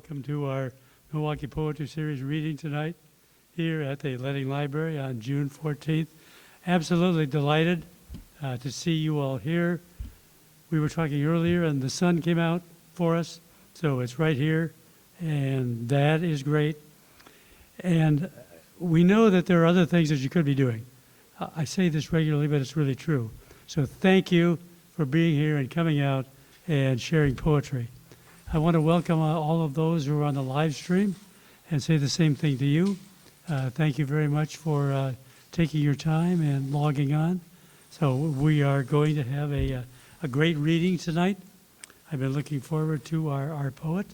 welcome to our Milwaukie Poetry Series reading tonight here at the Leading Library on June 14th. Absolutely delighted to see you all here. We were talking earlier and the sun came out for us, so it's right here, and that is great. And we know that there are other things that you could be doing. I say this regularly, but it's really true. So thank you for being here and coming out and sharing poetry. I want to welcome all of those who are on the live stream and say the same thing to you. Thank you very much for taking your time and logging on. So we are going to have a great reading tonight. I've been looking forward to our poet.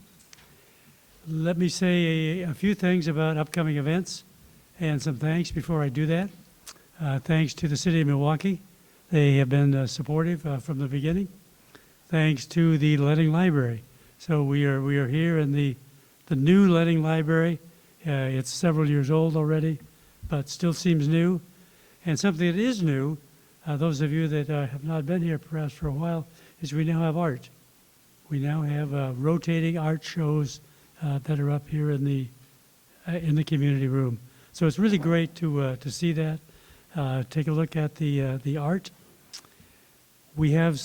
Let me say a few things about upcoming events and some thanks before I do that. Thanks to the City of Milwaukie. They have been supportive from the beginning. Thanks to the Leading Library. So we are here in the new Leading Library. It's several years old already, but still seems new. And something that is new, those of you that have not been here perhaps for a while, is we now have art. We now have rotating art shows that are up here in the community room. So it's really great to see that. Take a look at the art. We have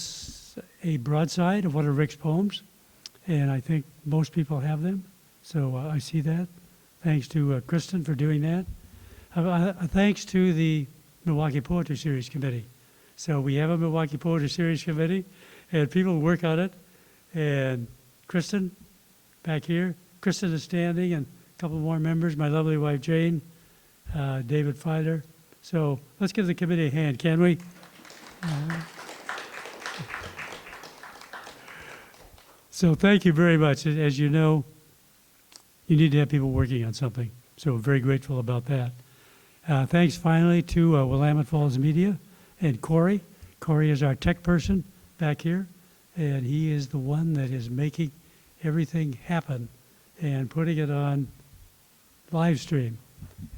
a broadside of one of Rick's poems, and I think most people have them. So I see that. Thanks to Kristen for doing that. Thanks to the Milwaukie Poetry Series Committee. So we have a Milwaukie Poetry Series Committee, and people work on it. And Kristen, back here, Kristen is standing, and a couple more members, my lovely wife Jane, David Filer. So let's give the committee a hand, can we? So thank you very much. As you know, you need to have people working on something. So we're very grateful about that. Thanks finally to Willamette Falls Media and Corey. Corey is our tech person back here, and he is the one that is making everything happen and putting it on live stream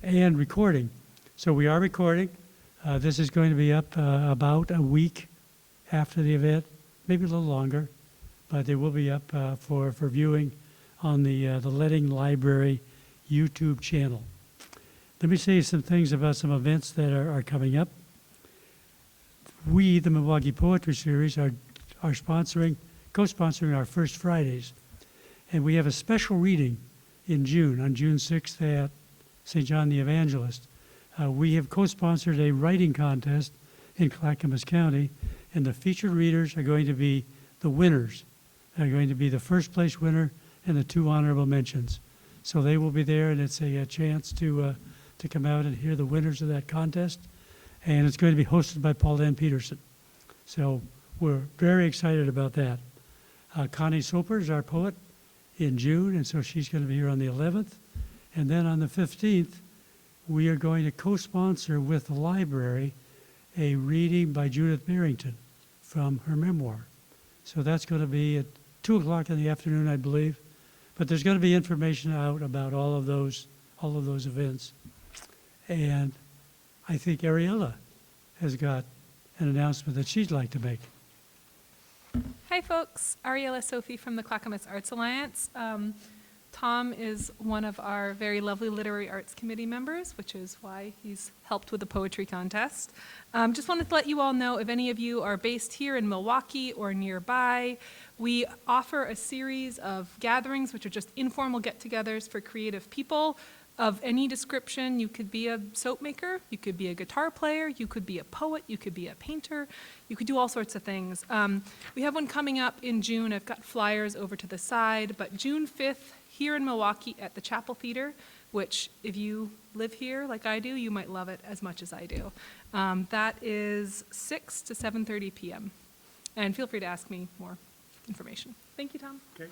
and recording. So we are recording. This is going to be up about a week after the event, maybe a little longer, but it will be up for viewing on the Leading Library YouTube channel. Let me say some things about some events that are coming up. We, the Milwaukie Poetry Series, are co-sponsoring our First Fridays. And we have a special reading in June, on June 6th at St. John the Evangelist. We have co-sponsored a writing contest in Clackamas County, and the featured readers are going to be the winners. They're going to be the first place winner and the two honorable mentions. So they will be there, and it's a chance to come out and hear the winners of that contest. And it's going to be hosted by Paul Dan Peterson. So we're very excited about that. Connie Soper is our poet in June, and so she's going to be here on the 11th. And then on the 15th, we are going to co-sponsor with the library a reading by Judith Barrington from her memoir. So that's going to be at 2 o'clock in the afternoon, I believe. But there's going to be information out about all of those events. And I think Ariella has got an announcement that she'd like to make. Hi folks, Ariella Sophie from the Clackamas Arts Alliance. Tom is one of our very lovely Literary Arts Committee members, which is why he's helped with the poetry contest. Just wanted to let you all know, if any of you are based here in Milwaukie or nearby, we offer a series of gatherings which are just informal get-togethers for creative people of any description. You could be a soap maker, you could be a guitar player, you could be a poet, you could be a painter, you could do all sorts of things. We have one coming up in June. I've got flyers over to the side, but June 5th, here in Milwaukie at the Chapel Theater, which if you live here like I do, you might love it as much as I do. That is 6 to 7:30 p.m. And feel free to ask me more information. Thank you, Tom. Okay.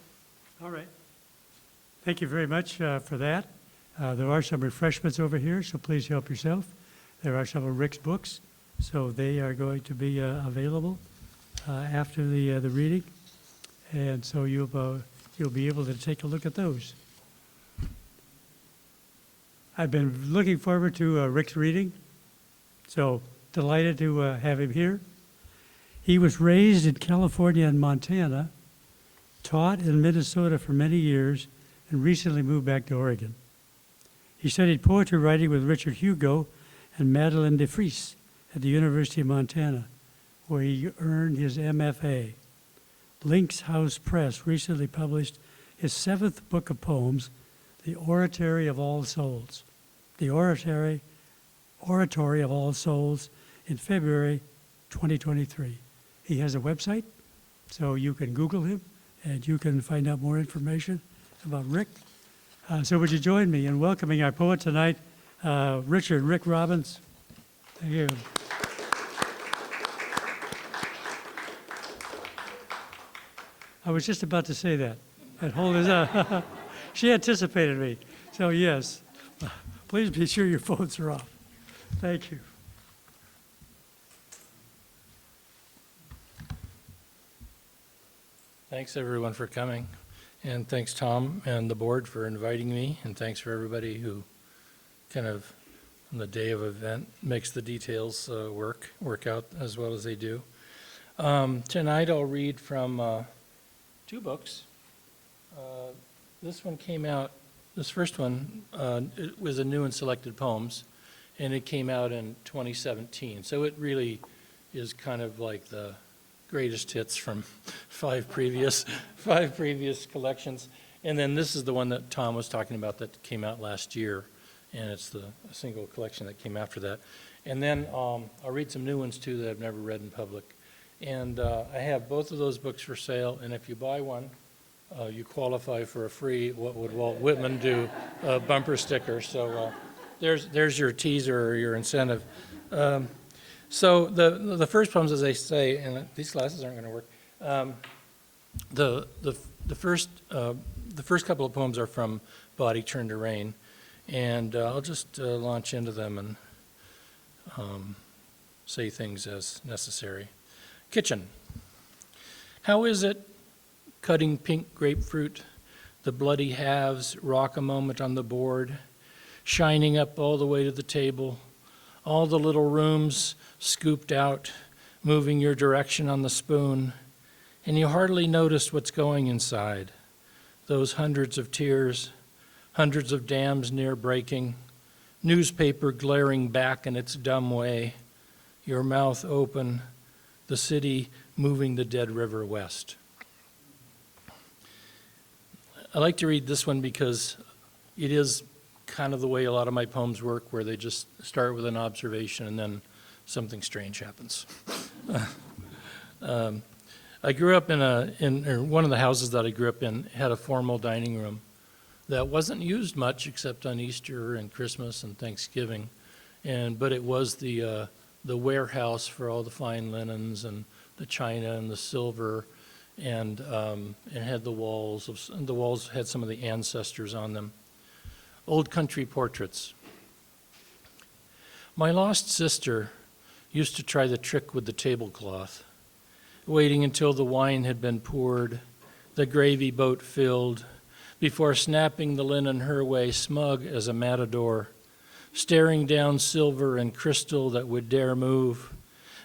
All right. Thank you very much for that. There are some refreshments over here, so please help yourself. There are some of Rick's books, so they are going to be available after the reading. And so you'll be able to take a look at those. I've been looking forward to Rick's reading, so delighted to have him here. He was raised in California and Montana, taught in Minnesota for many years, and recently moved back to Oregon. He studied poetry writing with Richard Hugo and Madeline de Vries at the University of Montana, where he earned his MFA. Lynx House Press recently published his 7th book of poems, The Oratory of All Souls. The Oratory of All Souls in February 2023. He has a website, so you can Google him and you can find out more information about Rick. So would you join me in welcoming our poet tonight, Rick Robbins. Thank you. I was just about to say that. And hold his up. She anticipated me. So yes, please be sure your phones are off. Thank you. Thanks everyone for coming, and thanks Tom and the board for inviting me, and thanks for everybody who kind of on the day of event makes the details work out as well as they do. Tonight I'll read from 2 books. This one came out, this first one, it was a new and selected poems, and it came out in 2017. So it really is kind of like the greatest hits from 5 previous collections. And then this is the one that Tom was talking about that came out last year, and it's a single collection that came after that. And then I'll read some new ones too that I've never read in public. And I have both of those books for sale, and if you buy one, you qualify for a free What Would Walt Whitman Do bumper sticker. So there's your teaser or your incentive. So the first poems, as I say, and these glasses aren't going to work. The first couple of poems are from Body Turned to Rain, and I'll just launch into them and say things as necessary. Kitchen. How is it, cutting pink grapefruit, the bloody halves rock a moment on the board, shining up all the way to the table, all the little rooms scooped out, moving your direction on the spoon, and you hardly notice what's going inside. Those hundreds of tears, hundreds of dams near breaking, newspaper glaring back in its dumb way, your mouth open, the city moving the dead river west. I like to read this one because it is kind of the way a lot of my poems work, where they just start with an observation and then something strange happens. I grew up in one of the houses that I grew up in had a formal dining room that wasn't used much except on Easter and Christmas and Thanksgiving, but it was the warehouse for all the fine linens and the china and the silver, and it had the walls had some of the ancestors on them. Old country portraits. My lost sister used to try the trick with the tablecloth, waiting until the wine had been poured, the gravy boat filled, before snapping the linen her way, smug as a matador, staring down silver and crystal that would dare move,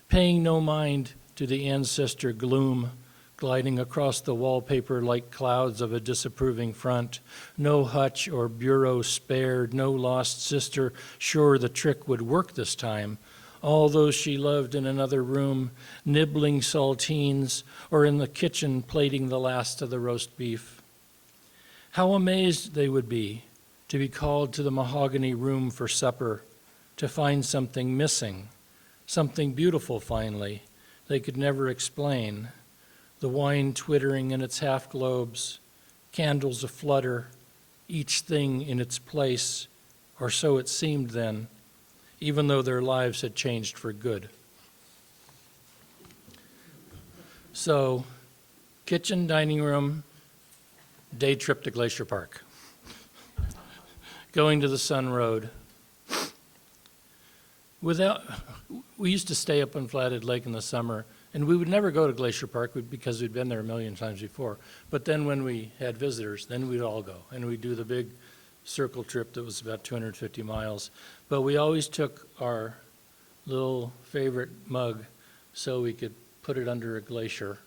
paying no mind to the ancestor gloom, gliding across the wallpaper like clouds of a disapproving front. No hutch or bureau spared, no lost sister sure the trick would work this time. All those she loved in another room, nibbling saltines, or in the kitchen plating the last of the roast beef. How amazed they would be to be called to the mahogany room for supper, to find something missing, something beautiful finally, they could never explain. The wine twittering in its half globes, candles aflutter, each thing in its place, or so it seemed then, even though their lives had changed for good. So, kitchen, dining room, day trip to Glacier Park. Going to the Sun Road. We used to stay up on Flathead Lake in the summer, and we would never go to Glacier Park because we'd been there a million times before. But then when we had visitors, then we'd all go, and we'd do the big circle trip that was about 250 miles. But we always took our little favorite mug so we could put it under a glacier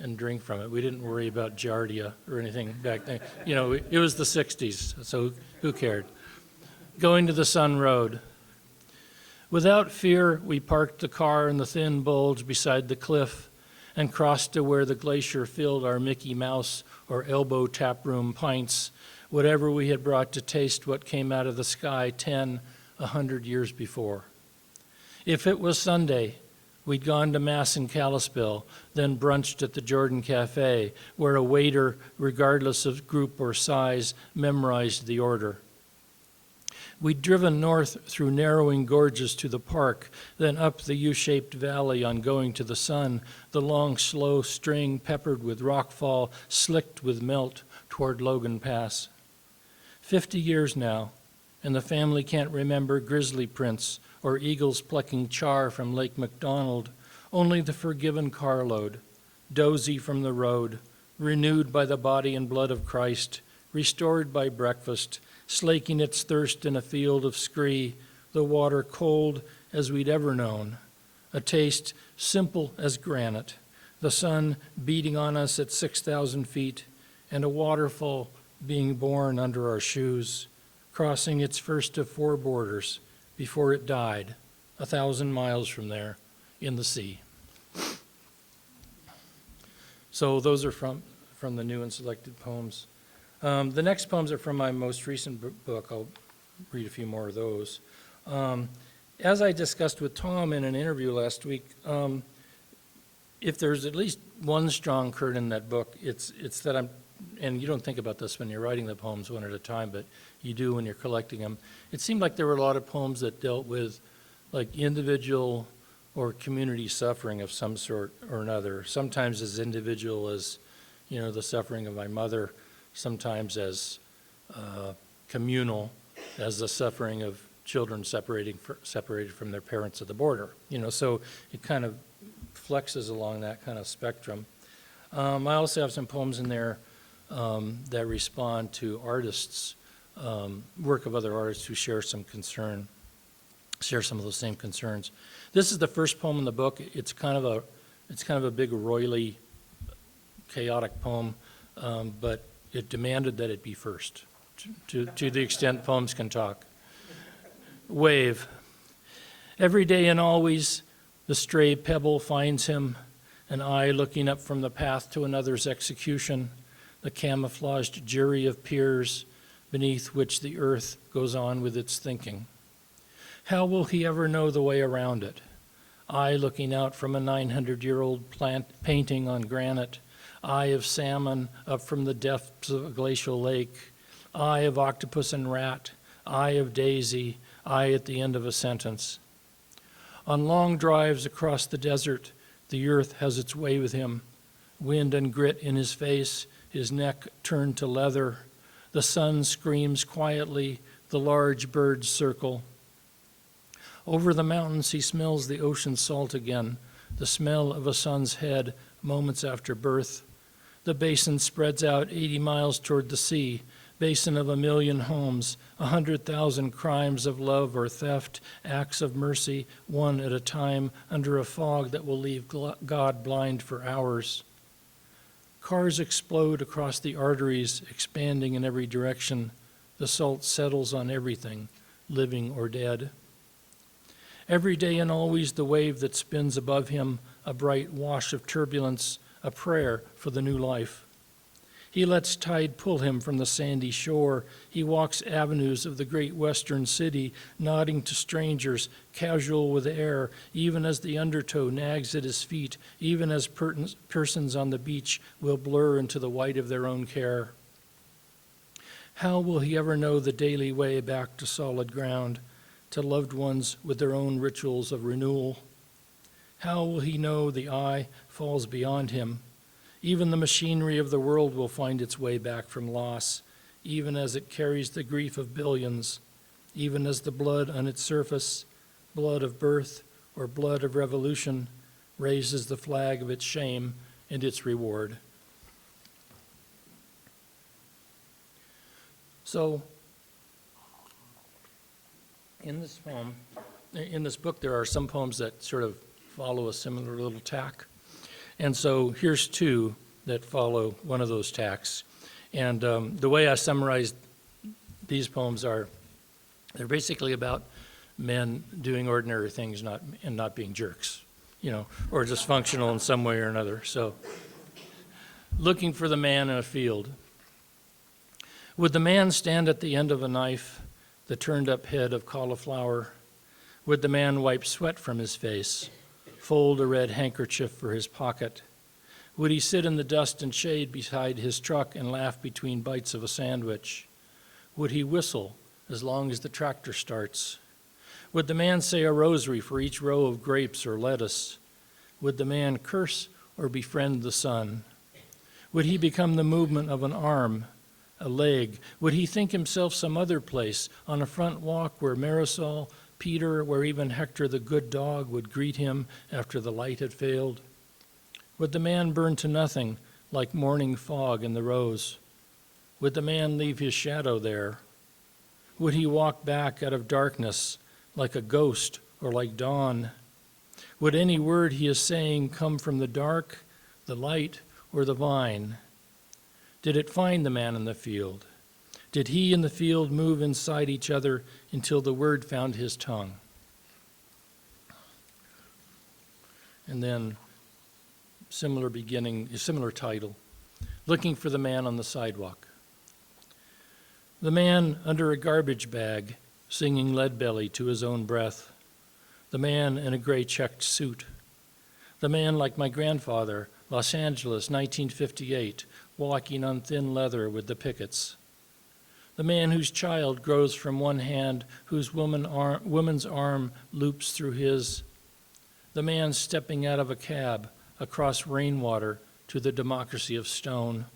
and drink from it. We didn't worry about Giardia or anything back then. You know, it was the 60s, so who cared? Going to the Sun Road. Without fear, we parked the car in the thin bulge beside the cliff and crossed to where the glacier filled our Mickey Mouse or elbow taproom pints, whatever we had brought to taste what came out of the sky 100 years before. If it was Sunday, we'd gone to Mass in Kalispell, then brunched at the Jordan Cafe, where a waiter, regardless of group or size, memorized the order. We'd driven north through narrowing gorges to the park, then up the U-shaped valley on going to the sun, the long, slow string peppered with rockfall, slicked with melt toward Logan Pass. 50 years now, and the family can't remember grizzly prints or eagles plucking char from Lake McDonald, only the forgiven carload, dozy from the road, renewed by the body and blood of Christ, restored by breakfast, slaking its thirst in a field of scree, the water cold as we'd ever known, a taste simple as granite, the sun beating on us at 6,000 feet, and a waterfall being born under our shoes, crossing its first of 4 borders before it died 1,000 miles from there in the sea. So those are from the new and selected poems. The next poems are from my most recent book. I'll read a few more of those. As I discussed with Tom in an interview last week, if there's at least one strong current in that book, it's that I'm, and you don't think about this when you're writing the poems one at a time, but you do when you're collecting them. It seemed like there were a lot of poems that dealt with like individual or community suffering of some sort or another, sometimes as individual as, you know, the suffering of my mother, sometimes as communal, as the suffering of children separated from their parents at the border. You know, so it kind of flexes along that kind of spectrum. I also have some poems in there that respond to artists, work of other artists who share some concern, share some of those same concerns. This is the first poem in the book. It's kind of a big, roily, chaotic poem, but it demanded that it be first, to the extent poems can talk. Wave. Every day and always, the stray pebble finds him, an eye looking up from the path to another's execution, the camouflaged jury of peers beneath which the earth goes on with its thinking. How will he ever know the way around it? Eye looking out from a 900-year-old plant painting on granite, eye of salmon up from the depths of a glacial lake, eye of octopus and rat, eye of daisy, eye at the end of a sentence. On long drives across the desert, the earth has its way with him, wind and grit in his face, his neck turned to leather. The sun screams quietly, the large birds circle. Over the mountains he smells the ocean salt again, the smell of a son's head moments after birth. The basin spreads out 80 miles toward the sea, basin of 1 million homes, 100,000 crimes of love or theft, acts of mercy, one at a time, under a fog that will leave God blind for hours. Cars explode across the arteries, expanding in every direction. The salt settles on everything, living or dead. Every day and always the wave that spins above him, a bright wash of turbulence, a prayer for the new life. He lets tide pull him from the sandy shore. He walks avenues of the great western city, nodding to strangers, casual with air, even as the undertow nags at his feet, even as persons on the beach will blur into the white of their own care. How will he ever know the daily way back to solid ground, to loved ones with their own rituals of renewal? How will he know the eye falls beyond him? Even the machinery of the world will find its way back from loss, even as it carries the grief of billions, even as the blood on its surface, blood of birth or blood of revolution, raises the flag of its shame and its reward. So, in this book, there are some poems that sort of follow a similar little tack. And so here's two that follow one of those tacks. And the way I summarized these poems are, they're basically about men doing ordinary things and not being jerks, or dysfunctional in some way or another. So, looking for the man in a field. Would the man stand at the end of a knife, the turned-up head of cauliflower? Would the man wipe sweat from his face, fold a red handkerchief for his pocket? Would he sit in the dust and shade beside his truck and laugh between bites of a sandwich? Would he whistle as long as the tractor starts? Would the man say a rosary for each row of grapes or lettuce? Would the man curse or befriend the sun? Would he become the movement of an arm, a leg? Would he think himself some other place, on a front walk where Marisol, Peter, where even Hector the good dog would greet him after the light had failed? Would the man burn to nothing like morning fog in the rose? Would the man leave his shadow there? Would he walk back out of darkness like a ghost or like dawn? Would any word he is saying come from the dark, the light, or the vine? Did it find the man in the field? Did he and the field move inside each other until the word found his tongue? And then similar title, Looking for the Man on the Sidewalk. The man under a garbage bag, singing Leadbelly to his own breath. The man in a gray checked suit. The man like my grandfather, Los Angeles, 1958, walking on thin leather with the pickets. The man whose child grows from one hand, whose woman's arm loops through his. The man stepping out of a cab across rainwater to the democracy of stone.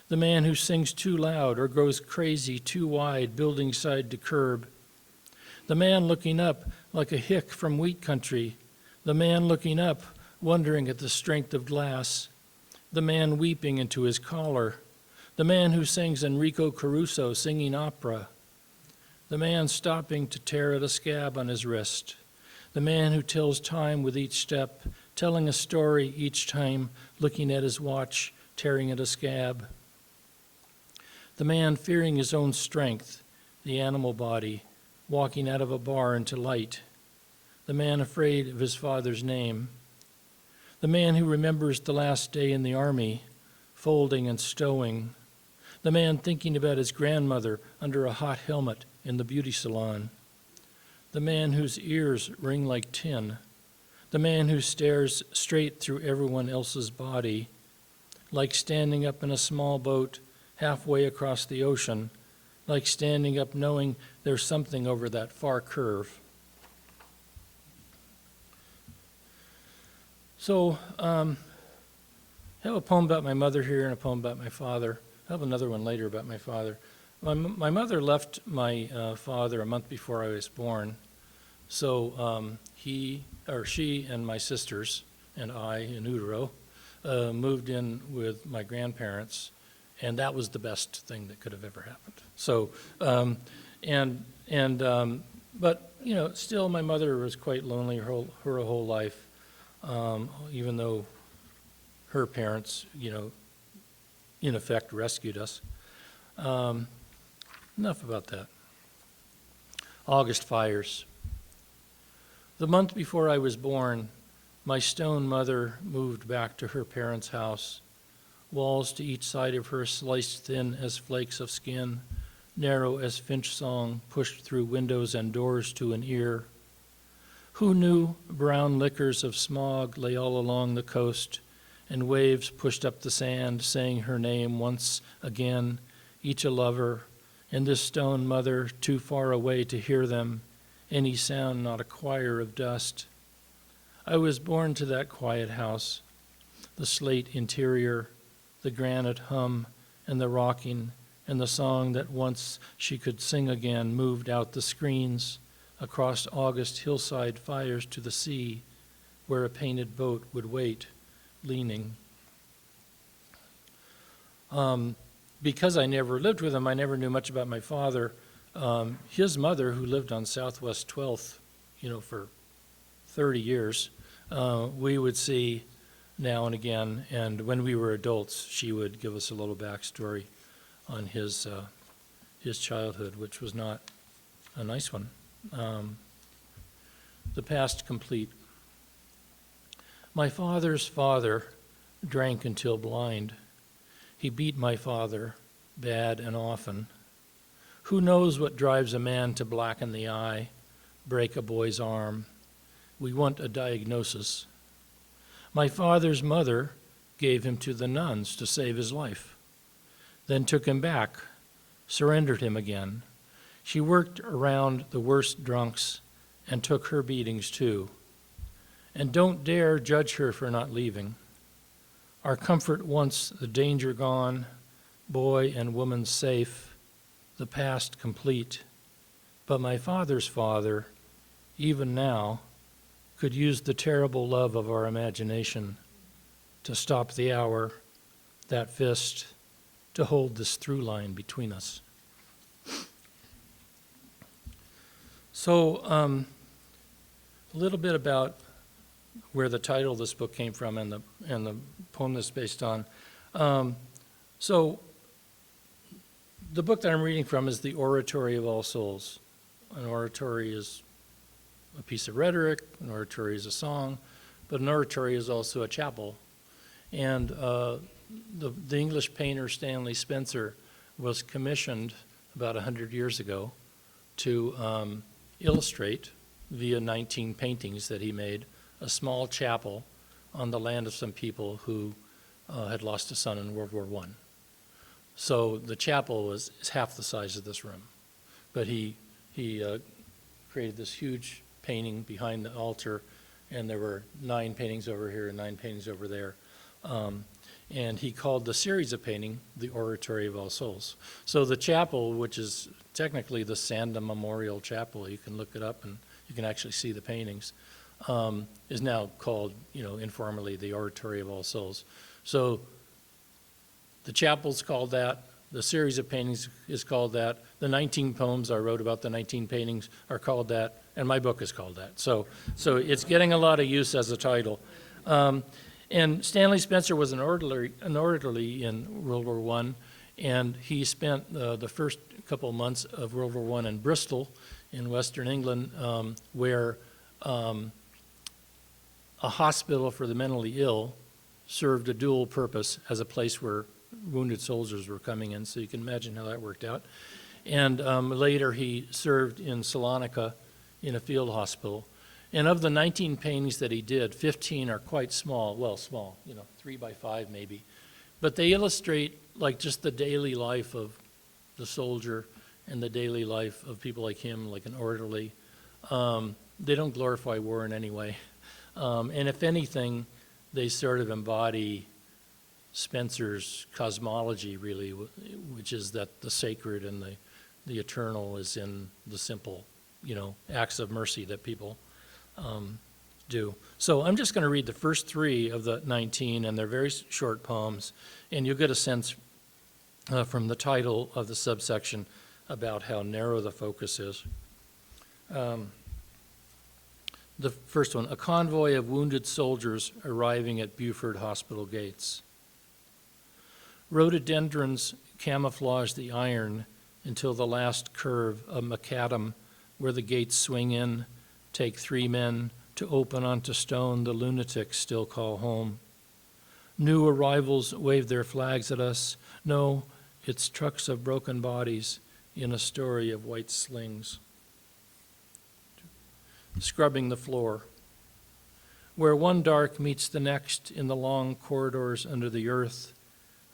The man who sings too loud or grows crazy too wide, building side to curb. The man looking up like a hick from wheat country. The man looking up, wondering at the strength of glass. The man weeping into his collar. The man who sings Enrico Caruso singing opera. The man stopping to tear at a scab on his wrist. The man who tells time with each step, telling a story each time, looking at his watch, tearing at a scab. The man fearing his own strength, the animal body, walking out of a bar into light. The man afraid of his father's name. The man who remembers the last day in the army, folding and stowing. The man thinking about his grandmother under a hot helmet in the beauty salon. The man whose ears ring like tin. The man who stares straight through everyone else's body, like standing up in a small boat halfway across the ocean, like standing up knowing there's something over that far curve. So, I have a poem about my mother here and a poem about my father. I have another one later about my father. My mother left my father a month before I was born. So she and my sisters and I in utero moved in with my grandparents, and that was the best thing that could have ever happened. So, but still my mother was quite lonely her whole life, even though her parents, in effect rescued us. Enough about that. August fires. The month before I was born, my stone mother moved back to her parents' house. Walls to each side of her sliced thin as flakes of skin, narrow as finch song pushed through windows and doors to an ear. Who knew brown liquors of smog lay all along the coast, and waves pushed up the sand, saying her name once again, each a lover, and this stone mother too far away to hear them, any sound not a choir of dust. I was born to that quiet house, the slate interior, the granite hum, and the rocking, and the song that once she could sing again moved out the screens, across August hillside fires to the sea, where a painted boat would wait, leaning. Because I never lived with him, I never knew much about my father. His mother, who lived on Southwest 12th, for 30 years, we would see now and again, and when we were adults, she would give us a little backstory on his childhood, which was not a nice one. The past complete. My father's father drank until blind. He beat my father, bad and often. Who knows what drives a man to blacken the eye, break a boy's arm? We want a diagnosis. My father's mother gave him to the nuns to save his life, then took him back, surrendered him again. She worked around the worst drunks and took her beatings too. And don't dare judge her for not leaving. Our comfort once the danger gone, boy and woman safe, the past complete. But my father's father, even now, could use the terrible love of our imagination to stop the hour, that fist, to hold this through line between us. So, a little bit about where the title of this book came from and the poem that's based on. So, the book that I'm reading from is The Oratory of All Souls. An oratory is a piece of rhetoric, an oratory is a song, but an oratory is also a chapel. And the English painter Stanley Spencer was commissioned about 100 years ago to illustrate, via 19 paintings that he made, a small chapel on the land of some people who had lost a son in World War I. So the chapel is half the size of this room. But he created this huge painting behind the altar, and there were 9 paintings over here and 9 paintings over there. And he called the series of painting the Oratory of All Souls. So the chapel, which is technically the Sanda Memorial Chapel, you can look it up and you can actually see the paintings, is now called, informally the Oratory of All Souls. So the chapel's called that. The series of paintings is called that. The 19 poems I wrote about the 19 paintings are called that, and my book is called that. So it's getting a lot of use as a title. And Stanley Spencer was an orderly in World War I, and he spent the first couple of months of World War I in Bristol in Western England, where a hospital for the mentally ill served a dual purpose as a place where wounded soldiers were coming in, so you can imagine how that worked out. And later he served in Salonika in a field hospital. And of the 19 paintings that he did, 15 are quite small, 3 by 5 maybe. But they illustrate like just the daily life of the soldier and the daily life of people like him, like an orderly. They don't glorify war in any way. And if anything, they sort of embody Spencer's cosmology, really, which is that the sacred and the eternal is in the simple, acts of mercy that people do. So I'm just going to read the first 3 of the 19, and they're very short poems, and you'll get a sense from the title of the subsection about how narrow the focus is. The first one, a convoy of wounded soldiers arriving at Beaufort Hospital gates. Rhododendrons camouflage the iron until the last curve of macadam, where the gates swing in, take 3 men to open onto stone the lunatics still call home. New arrivals wave their flags at us. No, it's trucks of broken bodies in a story of white slings. Scrubbing the floor. Where one dark meets the next in the long corridors under the earth,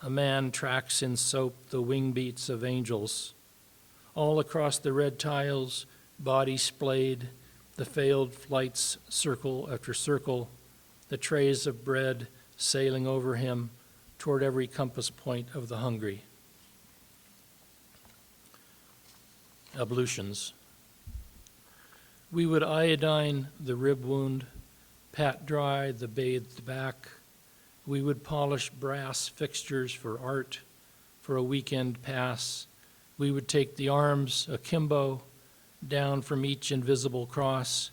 a man tracks in soap the wing beats of angels. All across the red tiles, bodies splayed, the failed flights circle after circle, the trays of bread sailing over him toward every compass point of the hungry. Ablutions. We would iodine the rib wound, pat dry the bathed back. We would polish brass fixtures for art, for a weekend pass. We would take the arms akimbo, down from each invisible cross.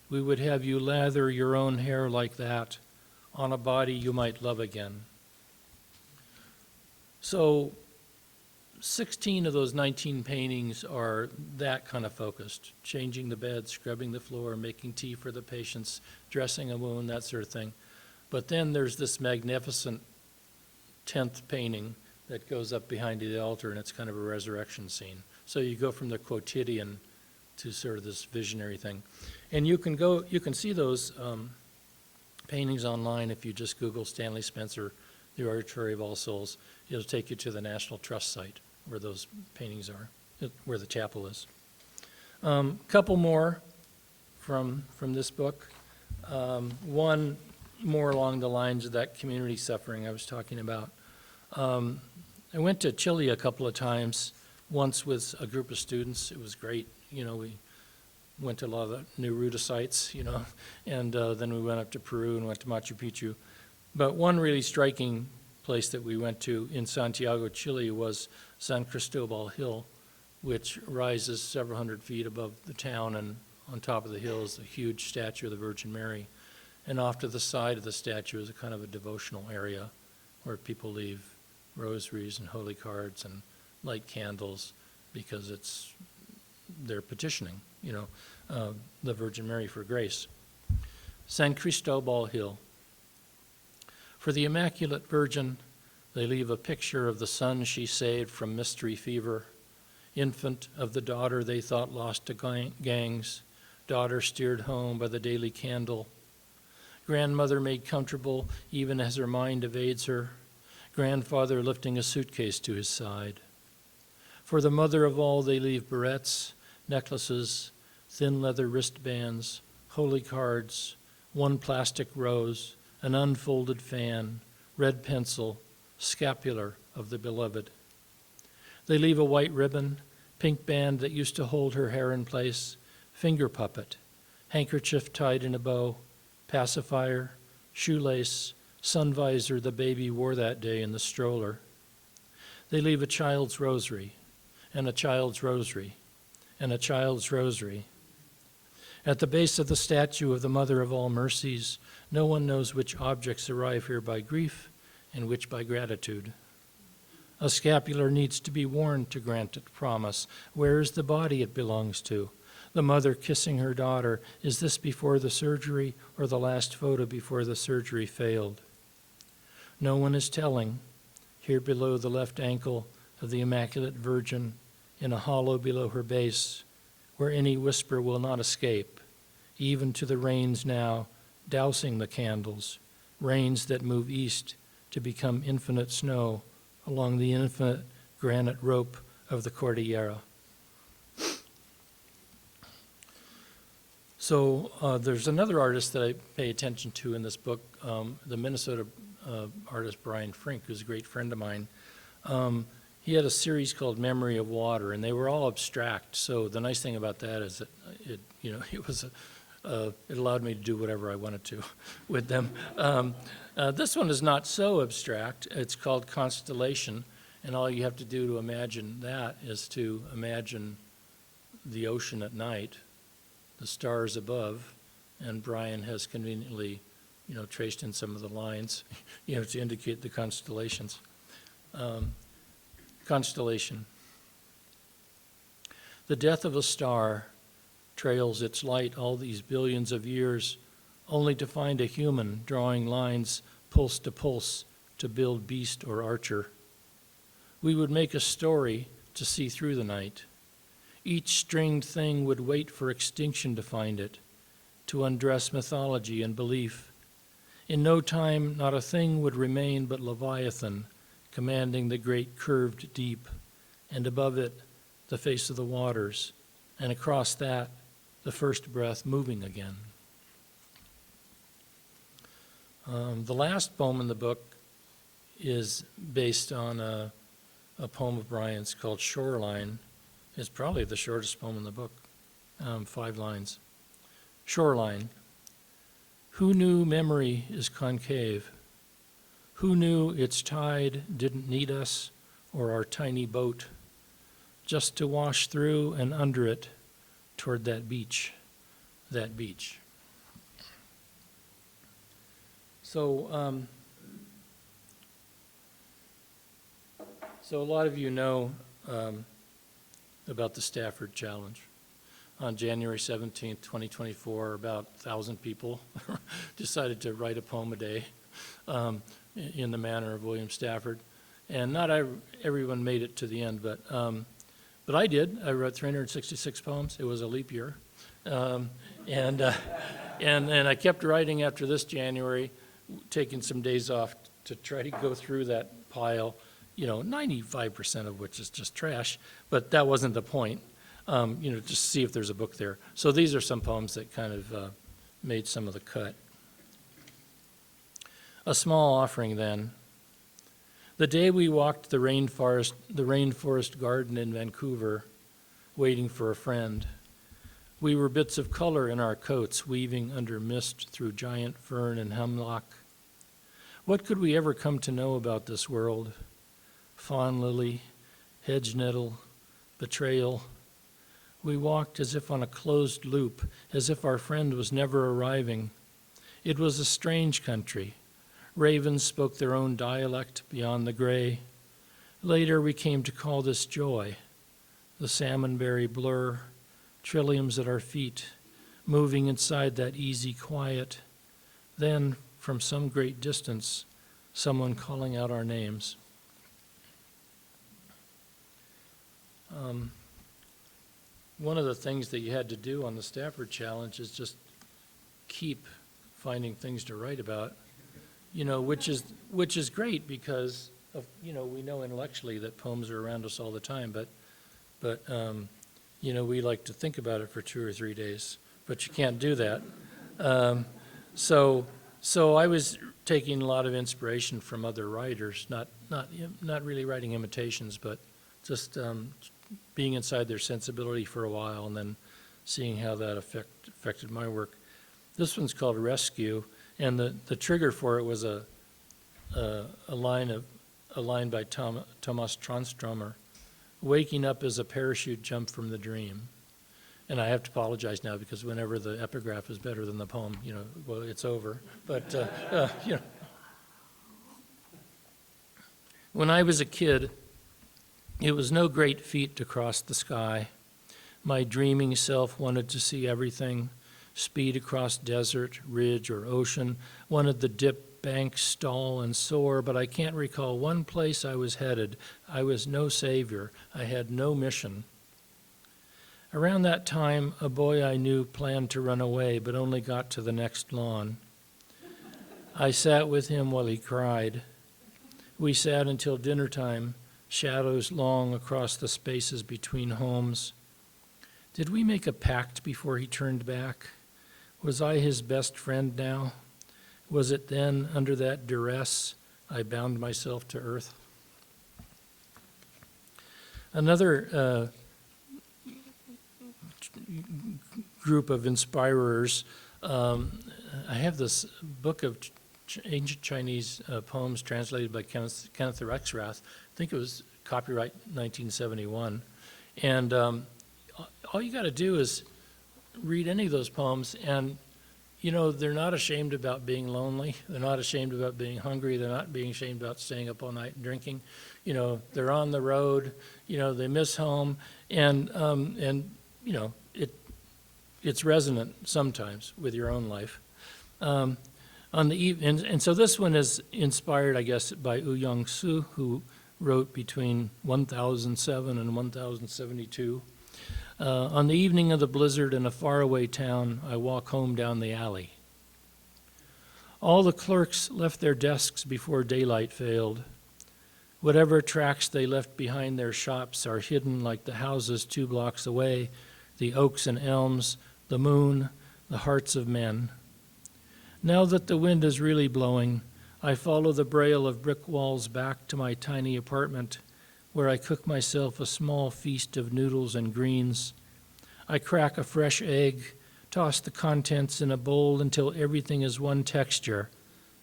We would have you lather your own hair like that on a body you might love again. So 16 of those 19 paintings are that kind of focused, changing the bed, scrubbing the floor, making tea for the patients, dressing a wound, that sort of thing. But then there's this magnificent 10th painting that goes up behind the altar, and it's kind of a resurrection scene. So you go from the quotidian to sort of this visionary thing. And you can see those paintings online if you just Google Stanley Spencer, the Oratory of All Souls. It'll take you to the National Trust site where those paintings are, where the chapel is. Couple more from this book. One more along the lines of that community suffering I was talking about. I went to Chile a couple of times, once with a group of students. It was great. You know, we went to a lot of the Neruda sites, you know, and then we went up to Peru and went to Machu Picchu. But one really striking place that we went to in Santiago, Chile was San Cristobal Hill, which rises several hundred feet above the town, and on top of the hill is a huge statue of the Virgin Mary. And off to the side of the statue is a kind of a devotional area where people leave rosaries and holy cards and light candles because they're petitioning, you know, the Virgin Mary for grace. San Cristobal Hill. For the Immaculate Virgin, they leave a picture of the son she saved from mystery fever, infant of the daughter they thought lost to gangs, daughter steered home by the daily candle, grandmother made comfortable even as her mind evades her, grandfather lifting a suitcase to his side. For the mother of all, they leave barrettes, necklaces, thin leather wristbands, holy cards, one plastic rose, an unfolded fan, red pencil, scapular of the beloved. They leave a white ribbon, pink band that used to hold her hair in place, finger puppet, handkerchief tied in a bow, pacifier, shoelace, sun visor the baby wore that day in the stroller. They leave a child's rosary, and a child's rosary, and a child's rosary. At the base of the statue of the Mother of All Mercies, no one knows which objects arrive here by grief and which by gratitude. A scapular needs to be worn to grant it promise. Where is the body it belongs to? The mother kissing her daughter. Is this before the surgery or the last photo before the surgery failed? No one is telling. Here below the left ankle of the Immaculate Virgin, in a hollow below her base, where any whisper will not escape, even to the rains now, dousing the candles, rains that move east to become infinite snow along the infinite granite rope of the Cordillera. So there's another artist that I pay attention to in this book, the Minnesota artist Brian Frink, who's a great friend of mine. He had a series called Memory of Water, and they were all abstract. So the nice thing about that is that it allowed me to do whatever I wanted to with them. This one is not so abstract. It's called Constellation, and all you have to do to imagine that is to imagine the ocean at night, the stars above, and Brian has conveniently, traced in some of the lines, to indicate the constellations. Constellation. The death of a star trails its light all these billions of years, only to find a human drawing lines pulse to build beast or archer. We would make a story to see through the night. Each stringed thing would wait for extinction to find it, to undress mythology and belief. In no time, not a thing would remain but Leviathan, commanding the great curved deep, and above it, the face of the waters, and across that, the first breath moving again. The last poem in the book is based on a poem of Brian's called Shoreline. It's probably the shortest poem in the book, 5 lines. Shoreline. Who knew memory is concave? Who knew its tide didn't need us or our tiny boat, just to wash through and under it toward that beach, So, so a lot of you know about the Stafford Challenge. On January 17th, 2024, about 1,000 people decided to write a poem a day in the manner of William Stafford. And not everyone made it to the end, but I did. I wrote 366 poems. It was a leap year. And I kept writing after this January, taking some days off to try to go through that pile, 95% of which is just trash, but that wasn't the point, just see if there's a book there. So these are some poems that kind of made some of the cut. A small offering then. The day we walked the rainforest garden in Vancouver, waiting for a friend, we were bits of color in our coats, weaving under mist through giant fern and hemlock. What could we ever come to know about this world? Fawn lily, hedge nettle, betrayal. We walked as if on a closed loop, as if our friend was never arriving. It was a strange country. Ravens spoke their own dialect beyond the gray. Later we came to call this joy, the salmonberry blur, trilliums at our feet, moving inside that easy quiet. Then, from some great distance, someone calling out our names. One of the things that you had to do on the Stafford Challenge is just keep finding things to write about, which is great because we know intellectually that poems are around us all the time, but we like to think about it for 2 or 3 days, but you can't do that. So I was taking a lot of inspiration from other writers, not really writing imitations, but just being inside their sensibility for a while and then seeing how that affected my work. This one's called Rescue, and the trigger for it was a line by Thomas Transtromer. Waking up is a parachute jump from the dream. And I have to apologize now because whenever the epigraph is better than the poem, well, it's over. But, When I was a kid, it was no great feat to cross the sky. My dreaming self wanted to see everything, speed across desert, ridge, or ocean, wanted the dip, bank, stall, and soar, but I can't recall one place I was headed. I was no savior. I had no mission. Around that time, a boy I knew planned to run away, but only got to the next lawn. I sat with him while he cried. We sat until dinner time, shadows long across the spaces between homes. Did we make a pact before he turned back? Was I his best friend now? Was it then, under that duress, I bound myself to earth? Another group of inspirers, I have this book of ancient Chinese poems translated by Kenneth Rexrath. I think it was copyright 1971. And all you got to do is read any of those poems, and they're not ashamed about being lonely. They're not ashamed about being hungry. They're not being ashamed about staying up all night and drinking. They're on the road. They miss home, and it's resonant sometimes with your own life. And so this one is inspired, I guess, by Ouyang Su, who wrote between 1007 and 1072. On the evening of the blizzard in a faraway town, I walk home down the alley. All the clerks left their desks before daylight failed. Whatever tracks they left behind their shops are hidden like the houses 2 blocks away, the oaks and elms, the moon, the hearts of men. Now that the wind is really blowing, I follow the braille of brick walls back to my tiny apartment, where I cook myself a small feast of noodles and greens. I crack a fresh egg, toss the contents in a bowl until everything is one texture,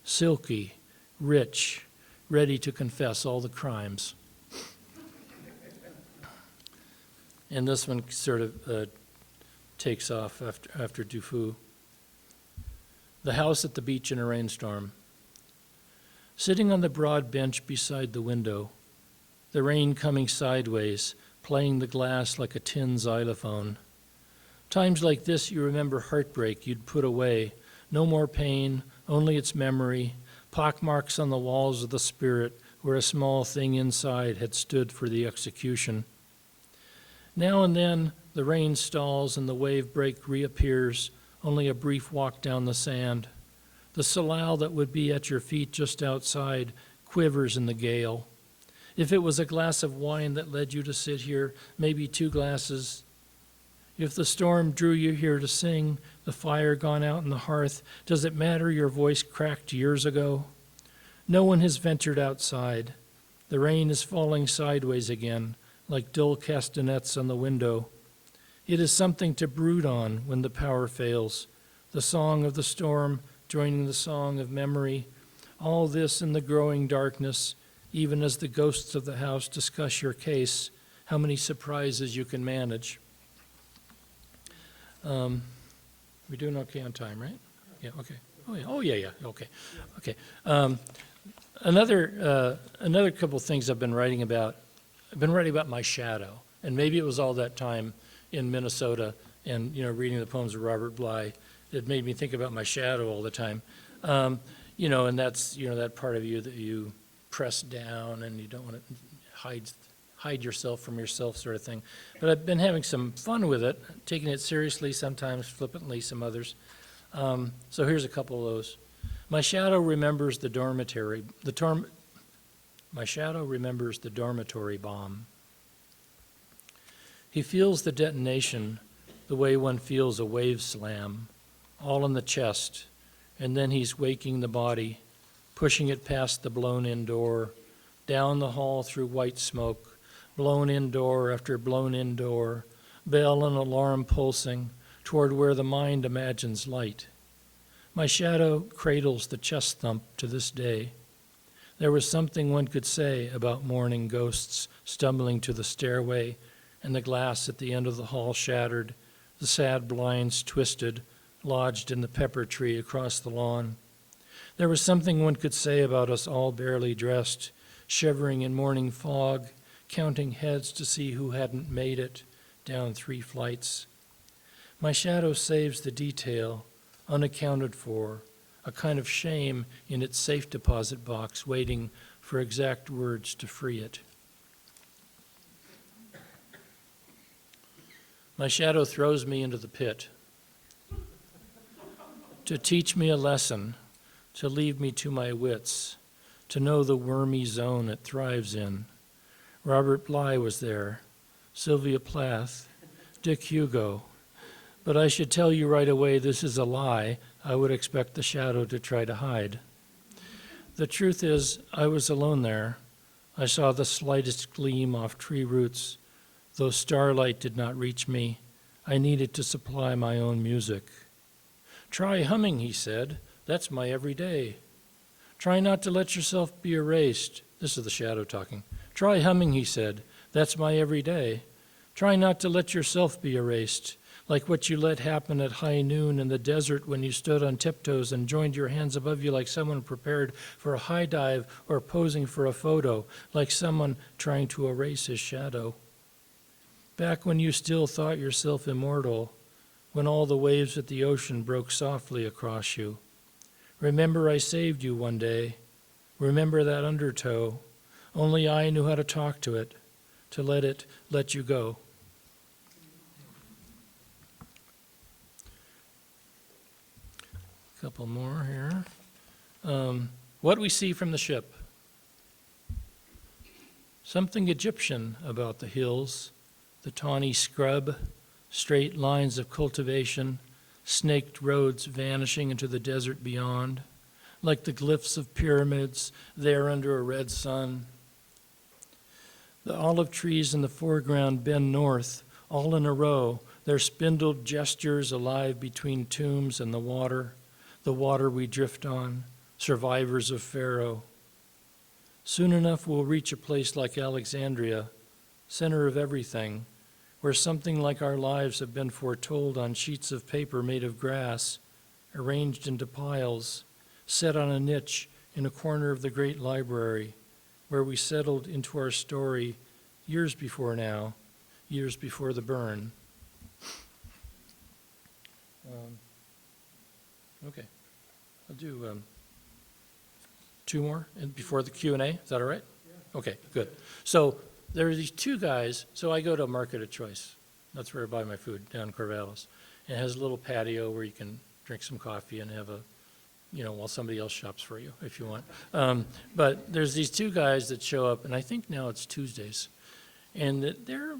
silky, rich, ready to confess all the crimes. And this one sort of takes off after Dufu. The house at the beach in a rainstorm. sitting on the broad bench beside the window, the rain coming sideways, playing the glass like a tin xylophone. Times like this you remember heartbreak you'd put away, no more pain, only its memory, pockmarks on the walls of the spirit where a small thing inside had stood for the execution. Now and then the rain stalls and the wave break reappears, only a brief walk down the sand. The salal that would be at your feet just outside quivers in the gale. If it was a glass of wine that led you to sit here, maybe 2 glasses. If the storm drew you here to sing, the fire gone out in the hearth, does it matter your voice cracked years ago? No one has ventured outside. The rain is falling sideways again, like dull castanets on the window. It is something to brood on when the power fails. The song of the storm joining the song of memory. All this in the growing darkness, even as the ghosts of the house discuss your case, how many surprises you can manage. We're doing okay on time, right? Yeah, okay. Yeah, okay. Okay. Another couple things I've been writing about. I've been writing about my shadow, and maybe it was all that time in Minnesota and, reading the poems of Robert Bly that made me think about my shadow all the time. And that's, that part of you that you press down and you don't want to hide yourself from yourself sort of thing. But I've been having some fun with it, taking it seriously sometimes, flippantly some others. So here's a couple of those. My shadow remembers the dormitory bomb. He feels the detonation the way one feels a wave slam, all in the chest, and then he's waking the body, pushing it past the blown-in door, down the hall through white smoke, blown-in door after blown-in door, bell and alarm pulsing toward where the mind imagines light. My shadow cradles the chest thump to this day. There was something one could say about mourning ghosts stumbling to the stairway and the glass at the end of the hall shattered, the sad blinds twisted, lodged in the pepper tree across the lawn. There was something one could say about us all barely dressed, shivering in morning fog, counting heads to see who hadn't made it down 3 flights. My shadow saves the detail, unaccounted for, a kind of shame in its safe deposit box, waiting for exact words to free it. My shadow throws me into the pit to teach me a lesson, to leave me to my wits, to know the wormy zone it thrives in. Robert Bly was there, Sylvia Plath, Dick Hugo. But I should tell you right away this is a lie I would expect the shadow to try to hide. The truth is, I was alone there. I saw the slightest gleam off tree roots. Though starlight did not reach me, I needed to supply my own music. Try humming, he said. That's my everyday. Try not to let yourself be erased. This is the shadow talking. Try humming, he said. That's my everyday. Try not to let yourself be erased, like what you let happen at high noon in the desert when you stood on tiptoes and joined your hands above you like someone prepared for a high dive or posing for a photo, like someone trying to erase his shadow. Back when you still thought yourself immortal, when all the waves at the ocean broke softly across you. Remember I saved you one day. Remember that undertow. Only I knew how to talk to it let you go. A couple more here. What we see from the ship. Something Egyptian about the hills, the tawny scrub, straight lines of cultivation, snaked roads vanishing into the desert beyond, like the glyphs of pyramids there under a red sun. The olive trees in the foreground bend north, all in a row, their spindled gestures alive between tombs and the water we drift on, survivors of Pharaoh. Soon enough we'll reach a place like Alexandria, center of everything, where something like our lives have been foretold on sheets of paper made of grass, arranged into piles, set on a niche in a corner of the great library where we settled into our story years before now, years before the burn. Okay, I'll do two more and before the Q&A. Is that all right? Okay, good. So there are these two guys. So I go to Market of Choice. That's where I buy my food, down in Corvallis. It has a little patio where you can drink some coffee and have a, while somebody else shops for you if you want. But there's these two guys that show up, and I think now it's Tuesdays. And they're,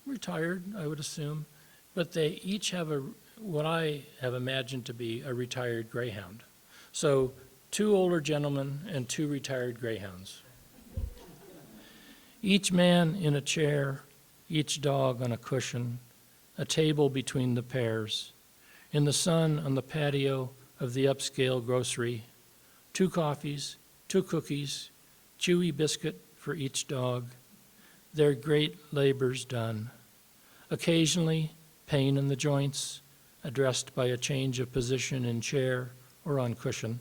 retired, I would assume. But they each have what I have imagined to be a retired greyhound. So 2 older gentlemen and 2 retired greyhounds. Each man in a chair, each dog on a cushion, a table between the pairs. In the sun on the patio of the upscale grocery, 2 coffees, 2 cookies, chewy biscuit for each dog. Their great labors done. Occasionally, pain in the joints, addressed by a change of position in chair or on cushion.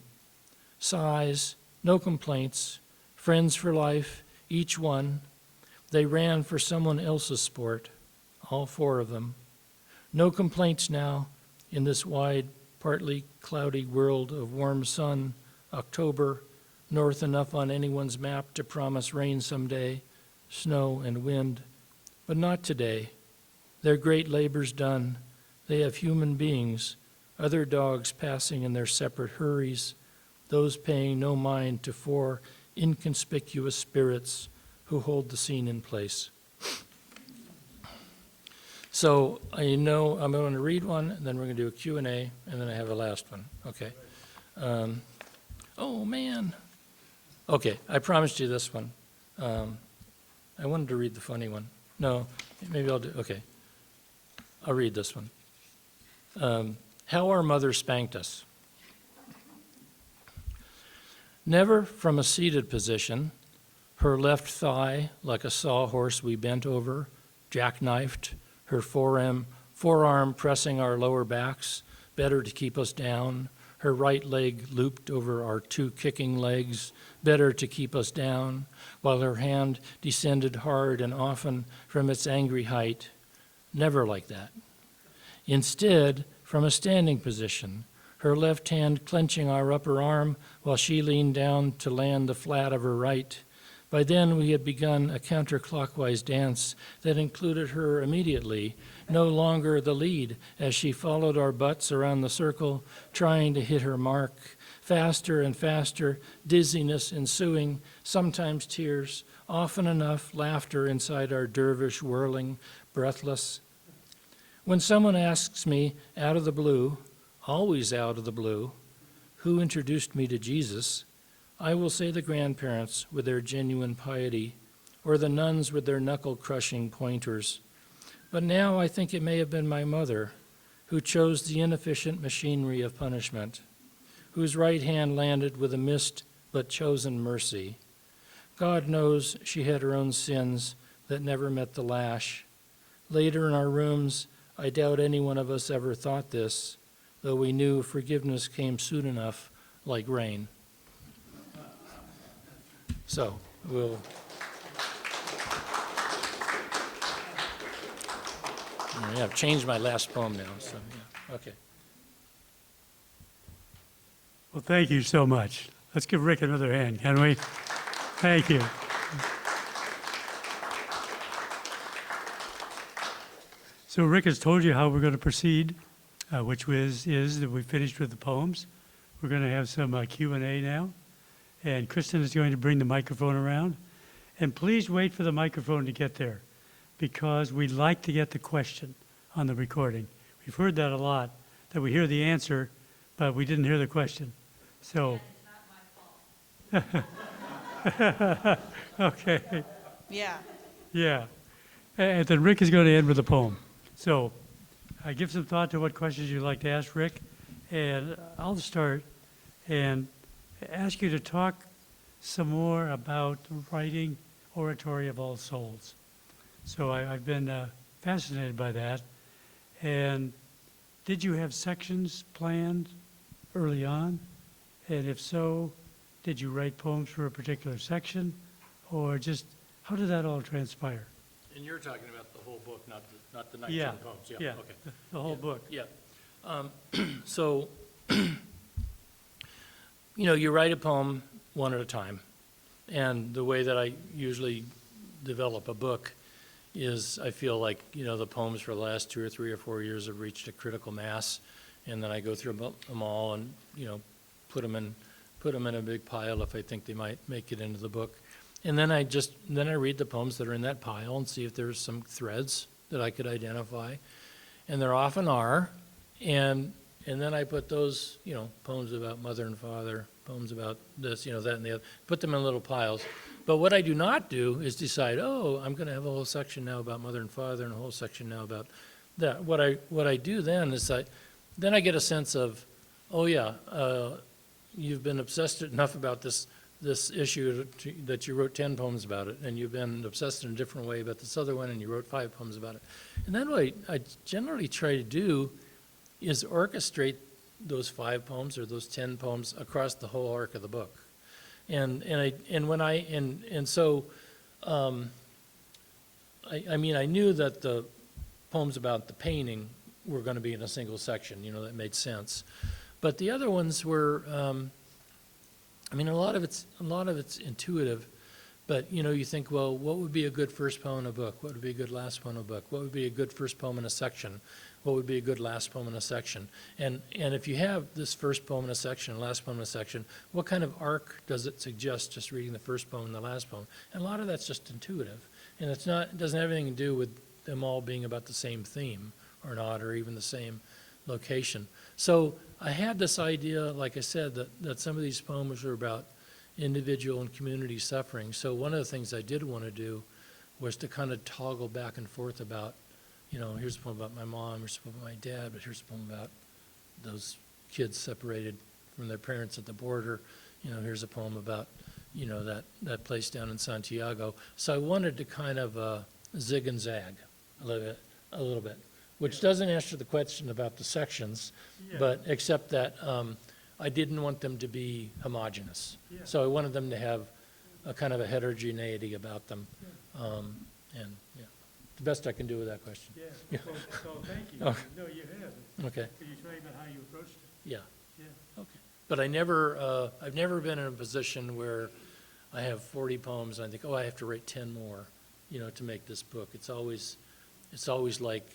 Sighs, no complaints, friends for life, each one. They ran for someone else's sport, all 4 of them. No complaints now in this wide, partly cloudy world of warm sun, October, north enough on anyone's map to promise rain someday, snow and wind. But not today. Their great labors done, they have human beings, other dogs passing in their separate hurries, those paying no mind to 4 inconspicuous spirits who hold the scene in place. So I'm going to read one, and then we're going to do a Q&A, and then I have a last one. Okay. Oh, man. Okay, I promised you this one. I wanted to read the funny one. No, maybe I'll do, okay. I'll read this one. How our mother spanked us. Never from a seated position, her left thigh like a sawhorse we bent over, jackknifed, her forearm pressing our lower backs, better to keep us down, her right leg looped over our 2 kicking legs, better to keep us down, while her hand descended hard and often from its angry height. Never like that. Instead, from a standing position, her left hand clenching our upper arm while she leaned down to land the flat of her right. By then we had begun a counterclockwise dance that included her immediately, no longer the lead, as she followed our butts around the circle, trying to hit her mark. Faster and faster, dizziness ensuing, sometimes tears, often enough laughter inside our dervish whirling, breathless. When someone asks me, out of the blue, always out of the blue, who introduced me to Jesus, I will say the grandparents with their genuine piety, or the nuns with their knuckle-crushing pointers. But now I think it may have been my mother who chose the inefficient machinery of punishment, whose right hand landed with a missed but chosen mercy. God knows she had her own sins that never met the lash. Later in our rooms, I doubt any one of us ever thought this, though we knew forgiveness came soon enough, like rain. So I've changed my last poem now. So yeah. Okay. Well, thank you so much. Let's give Rick another hand, can we? Thank you. So Rick has told you how we're going to proceed, which is that we finished with the poems. We're going to have some Q&A now. And Kristen is going to bring the microphone around. And please wait for the microphone to get there, because we'd like to get the question on the recording. We've heard that a lot, that we hear the answer, but we didn't hear the question. So. It's not my fault. Okay. Yeah. Yeah. And then Rick is going to end with a poem. So give some thought to what questions you'd like to ask Rick. And I'll start and ask you to talk some more about writing Oratory of All Souls. So I've been fascinated by that. And did you have sections planned early on? And if so, Did you write poems for a particular section? Or just, how did that all transpire? And you're talking about the whole book, not the Yeah, 19 poems? yeah, Okay. the whole Yeah, book. Yeah. So, you write a poem one at a time. And the way that I usually develop a book is I feel like, the poems for the last 2 or 3 or 4 years have reached a critical mass. And then I go through them all and, put them in a big pile if I think they might make it into the book. And then I read the poems that are in that pile and see if there's some threads that I could identify. And there often are. And then I put those, poems about mother and father, poems about this, that and the other, put them in little piles. But what I do not do is decide, I'm going to have a whole section now about mother and father and a whole section now about that. What I do then is then I get a sense of, you've been obsessed enough about this issue that you wrote 10 poems about it, and you've been obsessed in a different way about this other one, and you wrote 5 poems about it. And then what I generally try to do is orchestrate those 5 poems or those 10 poems across the whole arc of the book. I knew that the poems about the painting were going to be in a single section, that made sense. But the other ones were, a lot of it's intuitive, but you think, well, what would be a good first poem in a book? What would be a good last poem in a book? What would be a good first poem in a section? What would be a good last poem in a section? And if you have this first poem in a section, last poem in a section, what kind of arc does it suggest just reading the first poem and the last poem? And a lot of that's just intuitive, and it doesn't have anything to do with them all being about the same theme or not, or even the same location. So I had this idea, like I said, that some of these poems were about individual and community suffering. So one of the things I did want to do was to kind of toggle back and forth about, here's a poem about my mom, here's a poem about my dad, but here's a poem about those kids separated from their parents at the border. Here's a poem about, that place down in Santiago. So I wanted to kind of zig and zag a little bit, which doesn't answer the question about the sections, but except that I didn't want them to be homogeneous. Yeah. So I wanted them to have a kind of a heterogeneity about them. The best I can do with that question. Yeah, so thank you. Oh. No, you have. Okay, Can you tell me about how you approached it? yeah, Yeah. okay. But I've never been in a position where I have 40 poems and I think, I have to write 10 more, to make this book. It's always like,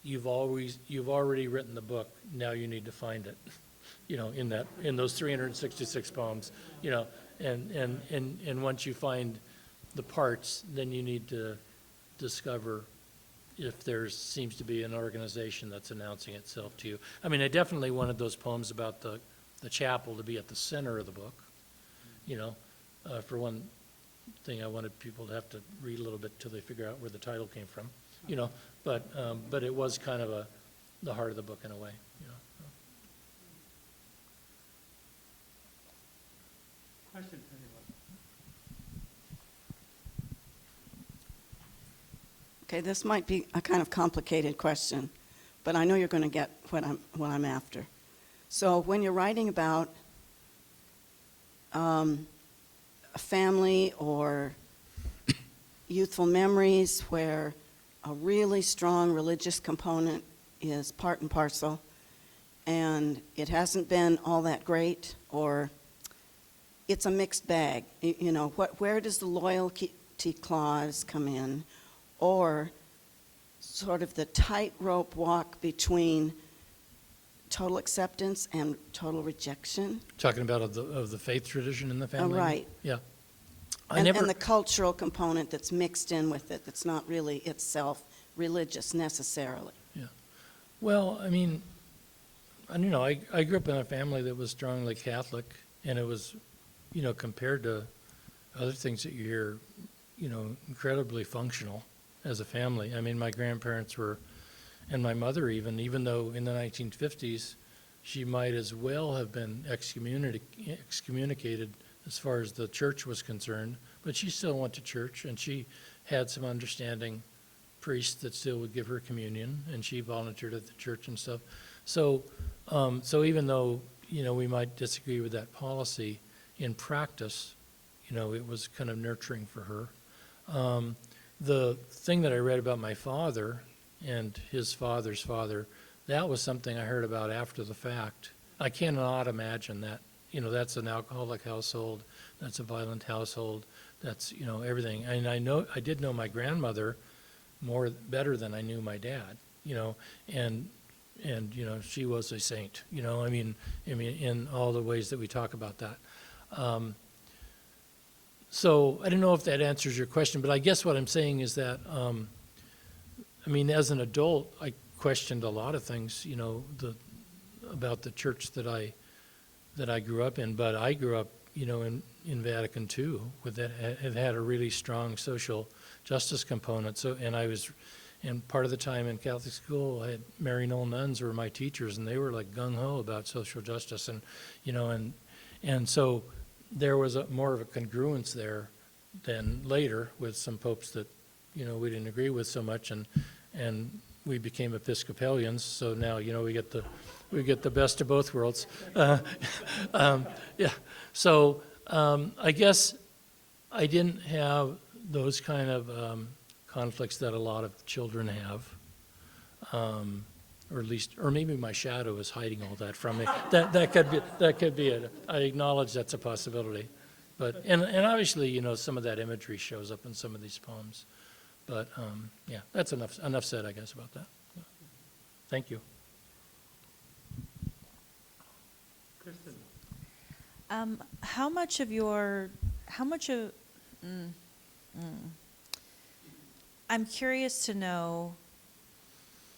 you've already written the book, now you need to find it, in those 366 poems, and once you find the parts, then you need to discover if there seems to be an organization that's announcing itself to you. I definitely wanted those poems about the chapel to be at the center of the book, for one thing, I wanted people to have to read a little bit till they figure out where the title came from, but it was kind of the heart of the book in a way, Question for anyone? Okay, this might be a kind of complicated question, but I know you're going to get what I'm after. So when you're writing about a family or youthful memories where a really strong religious component is part and parcel, and it hasn't been all that great, or it's a mixed bag, where does the loyalty clause come in? Or sort of the tightrope walk between total acceptance and total rejection. Talking about of the faith tradition in the family? Right. Yeah. And the cultural component that's mixed in with it, that's not really itself religious necessarily. Yeah. Well, I don't know. I grew up in a family that was strongly Catholic, and it was, compared to other things that you hear, incredibly functional as a family. My grandparents were, and my mother even though in the 1950s she might as well have been excommunicated as far as the church was concerned, but she still went to church, and she had some understanding priests that still would give her communion, and she volunteered at the church and stuff. So even though, we might disagree with that policy, in practice, it was kind of nurturing for her. The thing that I read about my father and his father's father, that was something I heard about after the fact. I cannot imagine that. That's an alcoholic household, that's a violent household, that's, everything. And I did know my grandmother better than I knew my dad, and she was a saint, in all the ways that we talk about that. So I don't know if that answers your question, but I guess what I'm saying is that, as an adult, I questioned a lot of things, about the church that I grew up in. But I grew up, in Vatican II, it had a really strong social justice component. So, and part of the time in Catholic school, I had Maryknoll nuns were my teachers, and they were like gung ho about social justice, and and so there was more of a congruence there than later with some popes that we didn't agree with so much, and we became Episcopalians. So now we get the best of both worlds. Yeah. So I guess I didn't have those kind of conflicts that a lot of children have, or at least, or maybe my shadow is hiding all that from me. That could be it. I acknowledge that's a possibility, but and obviously some of that imagery shows up in some of these poems, but yeah, that's enough said, I guess, about that. Thank you. Kristen. I'm curious to know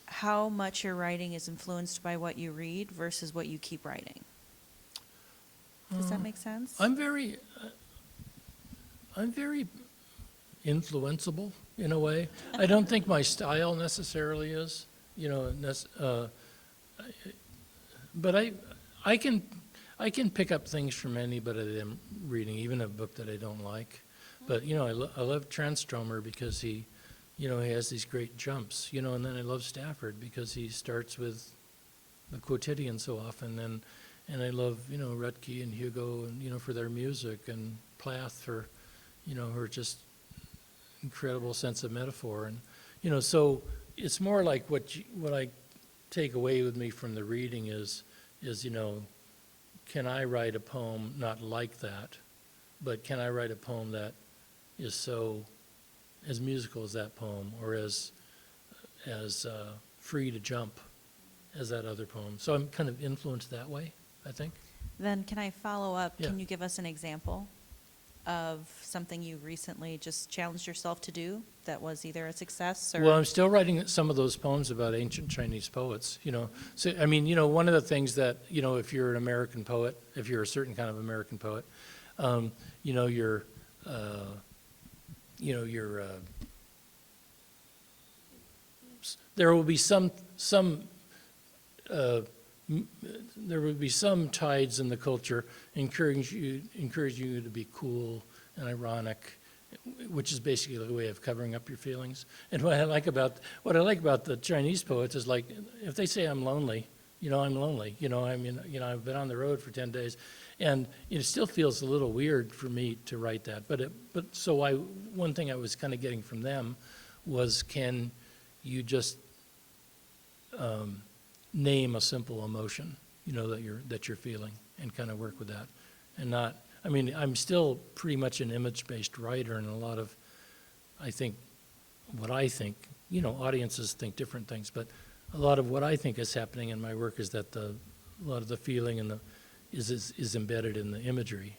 how much your writing is influenced by what you read versus what you keep writing. Does that make sense? I'm very influenceable in a way. I don't think my style necessarily is, but I can pick up things from anybody that I'm reading, even a book that I don't like. But I love Transtromer because he has these great jumps, and then I love Stafford because he starts with the quotidian so often, and I love, Rutke and Hugo, and, for their music, and Plath for, her just incredible sense of metaphor. And, so it's more like what I take away with me from the reading is, can I write a poem not like that, but can I write a poem that is so as musical as that poem, or as free to jump as that other poem. So I'm kind of influenced that way, I think. Then can I follow up? Yeah. Can you give us an example of something you recently just challenged yourself to do that was either a success or? Well, I'm still writing some of those poems about ancient Chinese poets, So, one of the things that, if you're an American poet, if you're a certain kind of American poet, there will be some tides in the culture encouraging you to be cool and ironic, which is basically a way of covering up your feelings. And what I like about the Chinese poets is, like, if they say I'm lonely, I'm lonely. I've been on the road for 10 days, and it still feels a little weird for me to write that. One thing I was kind of getting from them was, can you just name a simple emotion, that you're feeling, and kind of work with that, and not. I'm still pretty much an image-based writer, and a lot of, audiences think different things, but a lot of what I think is happening in my work is that a lot of the feeling and is embedded in the imagery,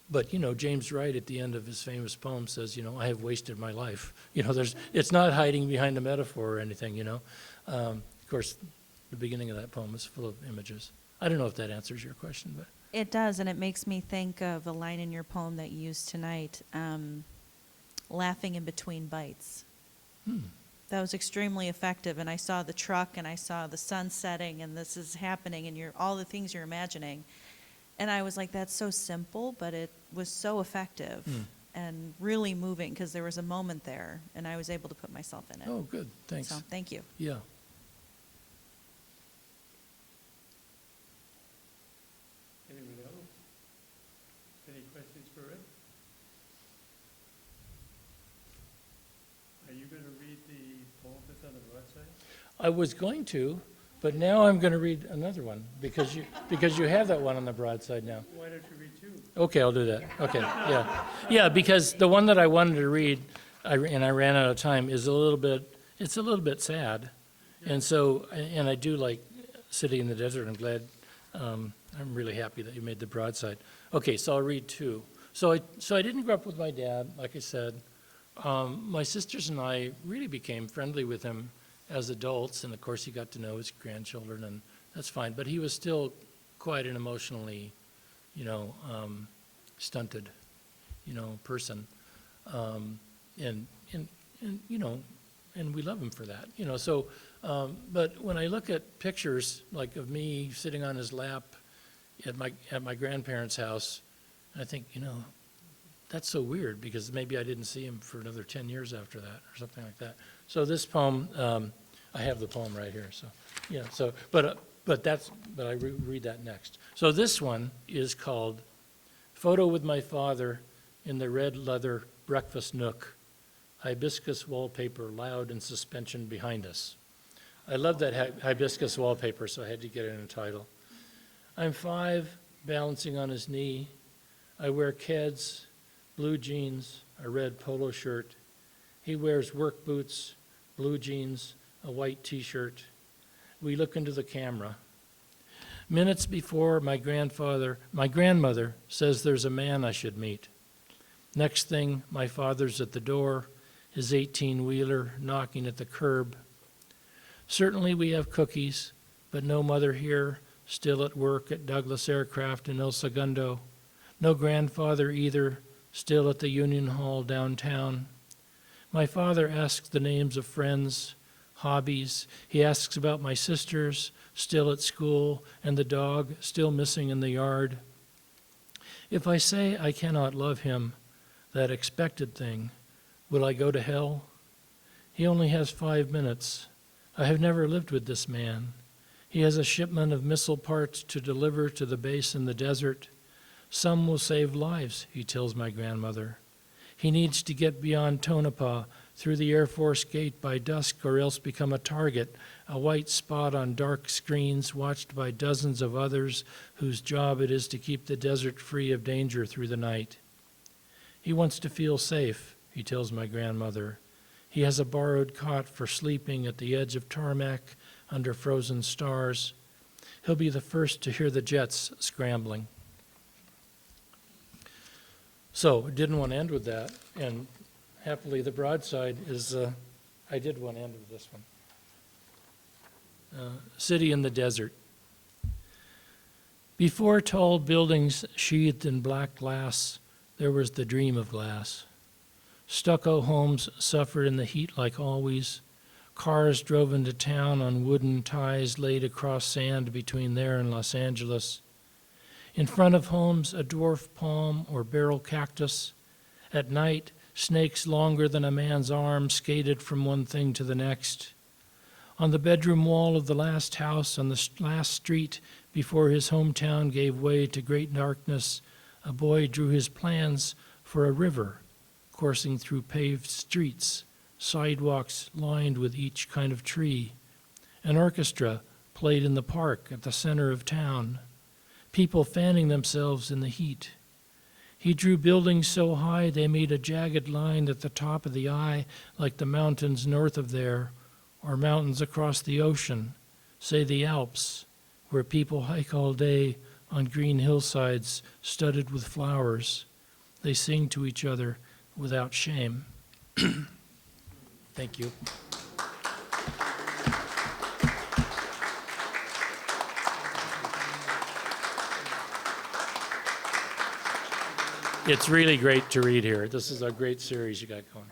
but James Wright at the end of his famous poem says, I have wasted my life. It's not hiding behind a metaphor or anything, Of course, the beginning of that poem is full of images. I don't know if that answers your question, but. It does, and it makes me think of a line in your poem that you used tonight, laughing in between bites. That was extremely effective, and I saw the truck, and I saw the sun setting, and this is happening, and all the things you're imagining. And I was like, that's so simple, but it was so effective and really moving, because there was a moment there, and I was able to put myself in it. Oh, good, thanks. So, thank you. Yeah. I was going to, but now I'm going to read another one because you have that one on the broadside now. Why don't you read two? Okay, I'll do that. Okay, yeah. Yeah, because the one that I wanted to read, and I ran out of time, it's a little bit sad. And so, and I do like City in the Desert. I'm glad, I'm really happy that you made the broadside. Okay, so I'll read two. So I didn't grow up with my dad, like I said. My sisters and I really became friendly with him as adults, and of course he got to know his grandchildren, and that's fine. But he was still quite an emotionally, stunted, person, and we love him for that, So, but when I look at pictures like of me sitting on his lap at my grandparents' house, I think, that's so weird because maybe I didn't see him for another 10 years after that or something like that. So this poem, I have the poem right here. So, but I read that next. So this one is called Photo with My Father in the Red Leather Breakfast Nook. Hibiscus wallpaper loud in suspension behind us. I love that hibiscus wallpaper, so I had to get it in a title. I'm 5, balancing on his knee. I wear Keds, blue jeans, a red polo shirt. He wears work boots, blue jeans, a white t-shirt. We look into the camera. Minutes before, my grandmother says there's a man I should meet. Next thing, my father's at the door, his 18-wheeler knocking at the curb. Certainly we have cookies, but no mother here, still at work at Douglas Aircraft in El Segundo. No grandfather either, still at the Union Hall downtown. My father asks the names of friends, hobbies. He asks about my sisters, still at school, and the dog, still missing in the yard. If I say I cannot love him, that expected thing, will I go to hell? He only has 5 minutes. I have never lived with this man. He has a shipment of missile parts to deliver to the base in the desert. Some will save lives, he tells my grandmother. He needs to get beyond Tonopah, through the Air Force gate by dusk, or else become a target, a white spot on dark screens watched by dozens of others whose job it is to keep the desert free of danger through the night. He wants to feel safe, he tells my grandmother. He has a borrowed cot for sleeping at the edge of tarmac under frozen stars. He'll be the first to hear the jets scrambling. So, didn't want to end with that, and happily the broadside is, I did want to end with this one. City in the Desert. Before tall buildings sheathed in black glass, there was the dream of glass. Stucco homes suffered in the heat like always. Cars drove into town on wooden ties laid across sand between there and Los Angeles. In front of homes, a dwarf palm or barrel cactus. At night, snakes longer than a man's arm skated from one thing to the next. On the bedroom wall of the last house on the last street before his hometown gave way to great darkness, a boy drew his plans for a river coursing through paved streets, sidewalks lined with each kind of tree. An orchestra played in the park at the center of town, people fanning themselves in the heat. He drew buildings so high they made a jagged line at the top of the eye, like the mountains north of there, or mountains across the ocean, say the Alps, where people hike all day on green hillsides studded with flowers. They sing to each other without shame. Thank you. It's really great to read here. This is a great series you got going.